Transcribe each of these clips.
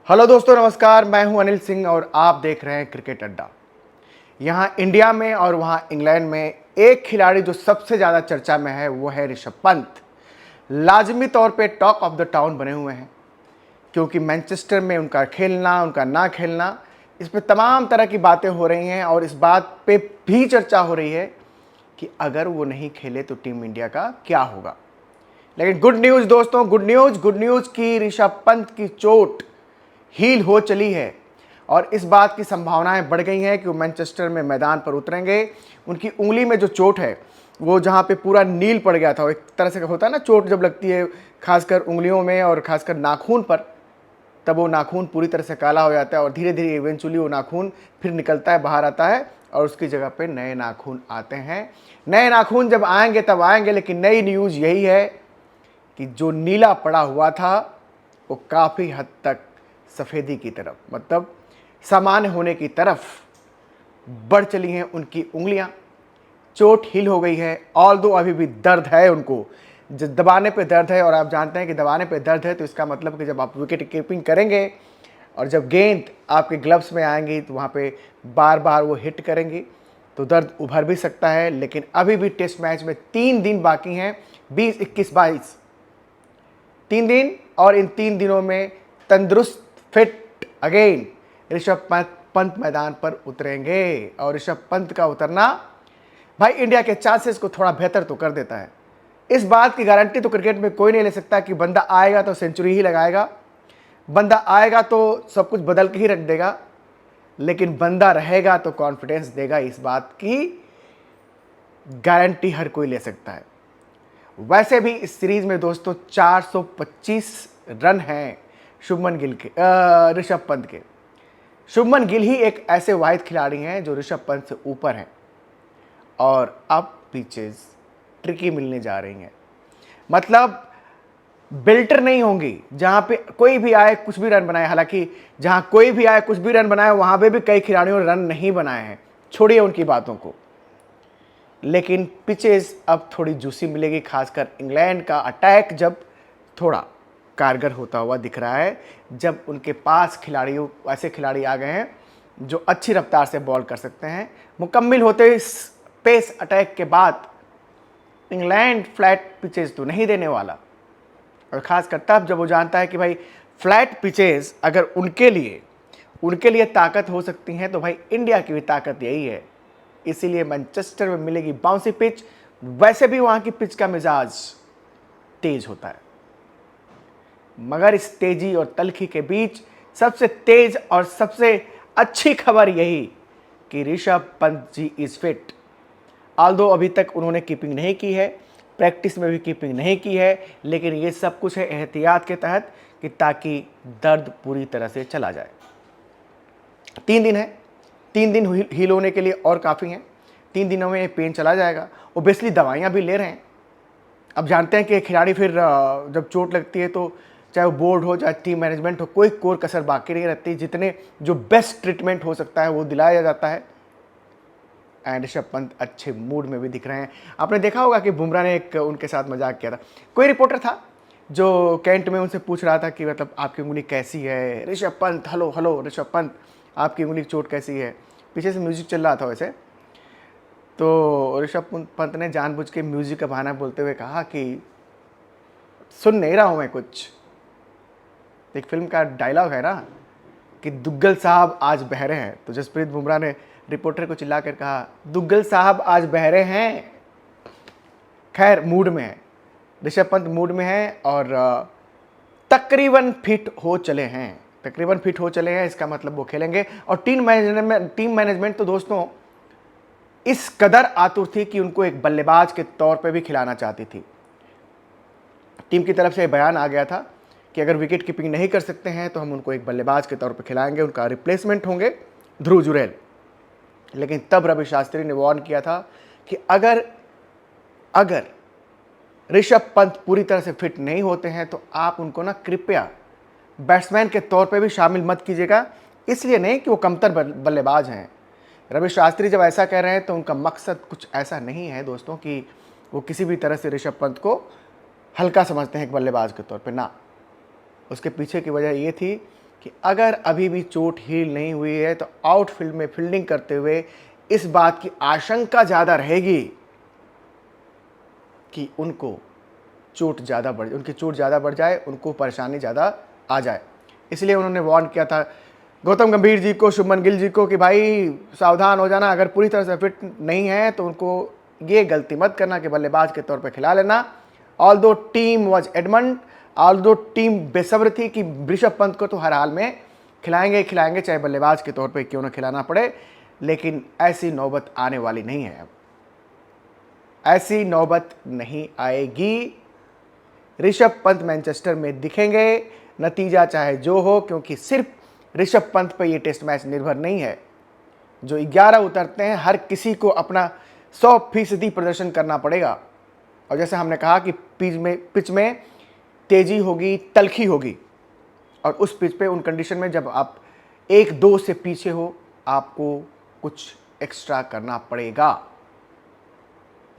Hello दोस्तों, नमस्कार। मैं हूं अनिल सिंह और आप देख रहे हैं क्रिकेट अड्डा। यहां इंडिया में और वहां इंग्लैंड में एक खिलाड़ी जो सबसे ज़्यादा चर्चा में है वो है ऋषभ पंत। लाजमी तौर पे टॉक ऑफ द टाउन बने हुए हैं क्योंकि मैनचेस्टर में उनका खेलना, उनका ना खेलना, इस पे तमाम तरह की बातें हो रही हैं और इस बात पे भी चर्चा हो रही है कि अगर वो नहीं खेले तो टीम इंडिया का क्या होगा। लेकिन गुड न्यूज़ दोस्तों, गुड न्यूज़ कि ऋषभ पंत की चोट हील हो चली है और इस बात की संभावनाएं बढ़ गई हैं कि वो मैनचेस्टर में मैदान पर उतरेंगे। उनकी उंगली में जो चोट है वो जहां पे पूरा नील पड़ गया था, एक तरह से होता है ना, चोट जब लगती है खासकर उंगलियों में और खासकर नाखून पर, तब वो नाखून पूरी तरह से काला हो जाता है और धीरे धीरे इवेंचुअली वो नाखून फिर निकलता है, बाहर आता है और उसकी जगह पे नए नाखून आते हैं। नए नाखून जब आएंगे तब आएंगे, लेकिन नई न्यूज़ यही है कि जो नीला पड़ा हुआ था वो काफ़ी हद तक सफ़ेदी की तरफ, मतलब सामान्य होने की तरफ बढ़ चली हैं उनकी उंगलियां। चोट हील हो गई है, ऑल्दो अभी भी दर्द है उनको, दबाने पे दर्द है और आप जानते हैं कि दबाने पे दर्द है तो इसका मतलब कि जब आप विकेट कीपिंग करेंगे और जब गेंद आपके ग्लव्स में आएंगी तो वहाँ पे बार बार वो हिट करेंगी तो दर्द उभर भी सकता है। लेकिन अभी भी टेस्ट मैच में 3 दिन बाकी हैं, 20, 21, 22, 3 दिन, और इन 3 दिनों में तंदुरुस्त, फिट अगेन ऋषभ पंत मैदान पर उतरेंगे। और ऋषभ पंत का उतरना भाई इंडिया के चांसेस को थोड़ा बेहतर तो कर देता है। इस बात की गारंटी तो क्रिकेट में कोई नहीं ले सकता कि बंदा आएगा तो सेंचुरी ही लगाएगा, बंदा आएगा तो सब कुछ बदल के ही रख देगा, लेकिन बंदा रहेगा तो कॉन्फिडेंस देगा, इस बात की गारंटी हर कोई ले सकता है। वैसे भी इस सीरीज में दोस्तों 425 रन हैं शुभमन गिल के, ऋषभ पंत के। शुभमन गिल ही एक ऐसे वाहिद खिलाड़ी हैं जो ऋषभ पंत से ऊपर हैं और अब पिचेस ट्रिकी मिलने जा रही हैं। मतलब बिल्टर नहीं होंगी, जहां पे कोई भी आए कुछ भी रन बनाए। हालांकि जहां कोई भी आए कुछ भी रन बनाए वहां पे भी कई खिलाड़ियों ने रन नहीं बनाए हैं, छोड़िए उनकी बातों को। लेकिन पिचेस अब थोड़ी जूसी मिलेगी, खासकर इंग्लैंड का अटैक जब थोड़ा कारगर होता हुआ दिख रहा है, जब उनके पास खिलाड़ियों, ऐसे खिलाड़ी आ गए हैं जो अच्छी रफ्तार से बॉल कर सकते हैं। मुकम्मिल होते इस पेस अटैक के बाद इंग्लैंड फ्लैट पिचेस तो नहीं देने वाला, और ख़ासकर तब जब वो जानता है कि भाई फ्लैट पिचेस अगर उनके लिए ताकत हो सकती हैं तो भाई इंडिया की भी ताकत यही है। इसीलिए मैनचेस्टर में मिलेगी बाउंसी पिच। वैसे भी वहाँ की पिच का मिजाज तेज होता है, मगर इस तेजी और तल्खी के बीच सबसे तेज और सबसे अच्छी खबर यही कि Rishabh Pant ji is fit. Although अभी तक उन्होंने कीपिंग नहीं की है, प्रैक्टिस में भी कीपिंग नहीं की है, लेकिन ये सब कुछ है एहतियात के तहत कि ताकि दर्द पूरी तरह से चला जाए। 3 दिन है, 3 दिन हील होने के लिए और काफ़ी हैं। 3 दिनों में ये पेन चला जाएगा। ओबियसली दवाइयाँ भी ले रहे हैं। अब जानते हैं कि खिलाड़ी फिर जब चोट लगती है तो चाहे वो बोर्ड हो चाहे टीम मैनेजमेंट हो, कोई कोर कसर बाकी नहीं रहती। जितने जो बेस्ट ट्रीटमेंट हो सकता है वो दिलाया जाता है। एंड ऋषभ पंत अच्छे मूड में भी दिख रहे हैं। आपने देखा होगा कि बुमराह ने एक उनके साथ मजाक किया था। कोई रिपोर्टर था जो कैंट में उनसे पूछ रहा था कि मतलब आपकी उंगली कैसी है ऋषभ पंत, हेलो हेलो ऋषभ पंत, आपकी उंगली की चोट कैसी है। पीछे से म्यूजिक चल रहा था वैसे, तो ऋषभ पंत ने जानबूझ के म्यूजिक का बहाना बोलते हुए कहा कि सुन नहीं रहा हूं मैं कुछ। एक फिल्म का डायलॉग है ना कि दुग्गल साहब आज बहरे हैं, तो जसप्रीत बुमराह ने रिपोर्टर को चिल्लाकर कहा दुग्गल साहब आज बहरे हैं। खैर मूड में है, ऋषभ पंत मूड में है और तकरीबन फिट हो चले हैं, इसका मतलब वो खेलेंगे। और टीम मैनेजमेंट तो दोस्तों इस कदर आतुर थी कि उनको एक बल्लेबाज के तौर पे भी खिलाना चाहती थी। टीम की तरफ से बयान आ गया था कि अगर विकेट कीपिंग नहीं कर सकते हैं तो हम उनको एक बल्लेबाज के तौर पे खिलाएंगे, उनका रिप्लेसमेंट होंगे ध्रुव जुरैल। लेकिन तब रवि शास्त्री ने वार्न किया था कि अगर ऋषभ पंत पूरी तरह से फिट नहीं होते हैं तो आप उनको ना कृपया बैट्समैन के तौर पे भी शामिल मत कीजिएगा। इसलिए नहीं कि वो कमतर बल्लेबाज हैं। रवि शास्त्री जब ऐसा कह रहे हैं तो उनका मकसद कुछ ऐसा नहीं है दोस्तों कि वो किसी भी तरह से ऋषभ पंत को हल्का समझते हैं एक बल्लेबाज के तौर पे, ना। उसके पीछे की वजह ये थी कि अगर अभी भी चोट हील नहीं हुई है तो आउटफील्ड में फील्डिंग करते हुए इस बात की आशंका ज़्यादा रहेगी कि उनकी चोट ज़्यादा बढ़ जाए, उनको परेशानी ज़्यादा आ जाए। इसलिए उन्होंने वार्न किया था गौतम गंभीर जी को, शुभमन गिल जी को कि भाई सावधान हो जाना, अगर पूरी तरह से फिट नहीं है तो उनको ये गलती मत करना कि बल्लेबाज के तौर पे खिला लेना। Although team was adamant, although team बेसब्र थी कि ऋषभ पंत को तो हर हाल में खिलाएंगे चाहे बल्लेबाज के तौर पे क्यों ना खिलाना पड़े, लेकिन ऐसी नौबत आने वाली नहीं है। अब ऐसी नौबत नहीं आएगी। ऋषभ पंत मैनचेस्टर में दिखेंगे, नतीजा चाहे जो हो, क्योंकि सिर्फ ऋषभ पंत पर यह टेस्ट मैच निर्भर नहीं है। जो 11 उतरते हैं हर किसी को अपना 100% प्रदर्शन करना पड़ेगा। और जैसे हमने कहा कि पिच में तेजी होगी, तलखी होगी, और उस पिच पे उन कंडीशन में जब आप 1-2 से पीछे हो आपको कुछ एक्स्ट्रा करना पड़ेगा।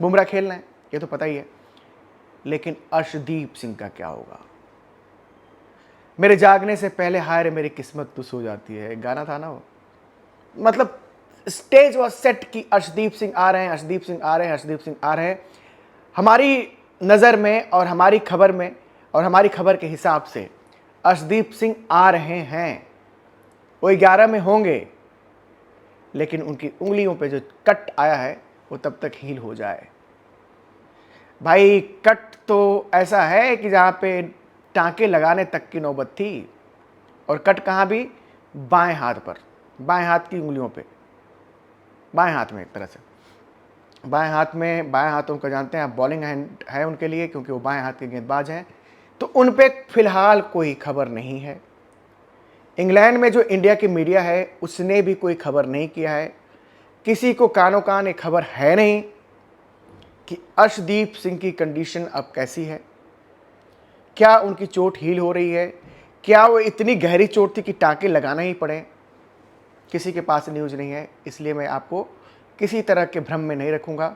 बुमराह खेलना है ये तो पता ही है, लेकिन अर्शदीप सिंह का क्या होगा? मेरे जागने से पहले हाय रे मेरी किस्मत तो सो जाती है, गाना था ना वो। मतलब स्टेज वॉज सेट कि अर्शदीप सिंह आ रहे हैं, अर्शदीप सिंह आ रहे हैं, अर्शदीप सिंह आ रहे हैं। हमारी नज़र में और हमारी खबर में और हमारी खबर के हिसाब से अर्शदीप सिंह आ रहे हैं। वो 11 में होंगे, लेकिन उनकी उंगलियों पे जो कट आया है वो तब तक हील हो जाए। भाई कट तो ऐसा है कि जहाँ पे टाँके लगाने तक की नौबत थी, और कट कहाँ भी? बाएं हाथ पर, बाएं हाथ की उंगलियों पे, बाएं हाथ में। एक तरह से बाएं हाथ में, बाएं हाथ उनका जानते हैं आप, बॉलिंग हैंड है उनके लिए क्योंकि वो बाएं हाथ के गेंदबाज हैं। तो उन पे फिलहाल कोई खबर नहीं है। इंग्लैंड में जो इंडिया की मीडिया है उसने भी कोई खबर नहीं किया है। किसी को कानो कान एक खबर है नहीं कि अर्शदीप सिंह की कंडीशन अब कैसी है, क्या उनकी चोट हील हो रही है, क्या वो इतनी गहरी चोट थी कि टाँके लगाना ही पड़े। किसी के पास न्यूज़ नहीं है, इसलिए मैं आपको किसी तरह के भ्रम में नहीं रखूँगा।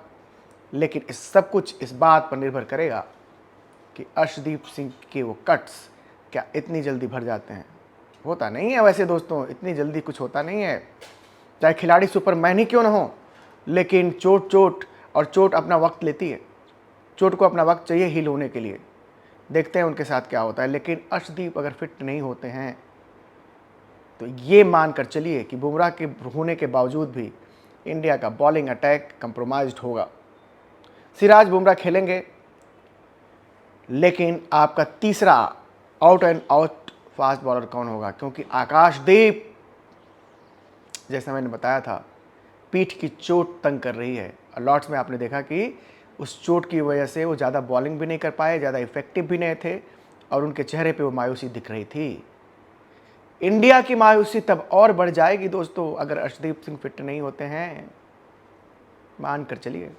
लेकिन इस सब कुछ इस बात पर निर्भर करेगा कि अर्शदीप सिंह के वो कट्स क्या इतनी जल्दी भर जाते हैं। होता नहीं है वैसे दोस्तों, इतनी जल्दी कुछ होता नहीं है, चाहे खिलाड़ी सुपरमैन ही क्यों ना हो, लेकिन चोट अपना वक्त लेती है। चोट को अपना वक्त चाहिए हील होने के लिए। देखते हैं उनके साथ क्या होता है। लेकिन अर्शदीप अगर फिट नहीं होते हैं तो ये मान कर चलिए कि बुमराह के होने के बावजूद भी इंडिया का बॉलिंग अटैक कंप्रोमाइज्ड होगा। सिराज बुमराह खेलेंगे, लेकिन आपका तीसरा out and out fast bowler कौन होगा? क्योंकि आकाशदीप, जैसा मैंने बताया था, पीठ की चोट तंग कर रही है। और लॉर्ड्स में आपने देखा कि उस चोट की वजह से वो ज़्यादा बॉलिंग भी नहीं कर पाए, ज़्यादा इफेक्टिव भी नहीं थे, और उनके चेहरे पे वो मायूसी दिख रही थी। इंडिया की मायूसी तब और बढ़ जाएगी दोस्तों अगर अर्शदीप सिंह फिट नहीं होते हैं, मान कर चलिए।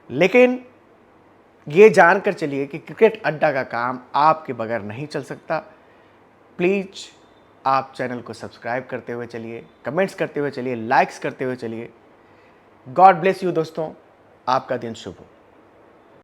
लेकिन ये जानकर चलिए कि क्रिकेट अड्डा का काम आपके बगैर नहीं चल सकता। प्लीज़ आप चैनल को सब्सक्राइब करते हुए चलिए, कमेंट्स करते हुए चलिए, लाइक्स करते हुए चलिए। गॉड ब्लेस यू दोस्तों, आपका दिन शुभ हो।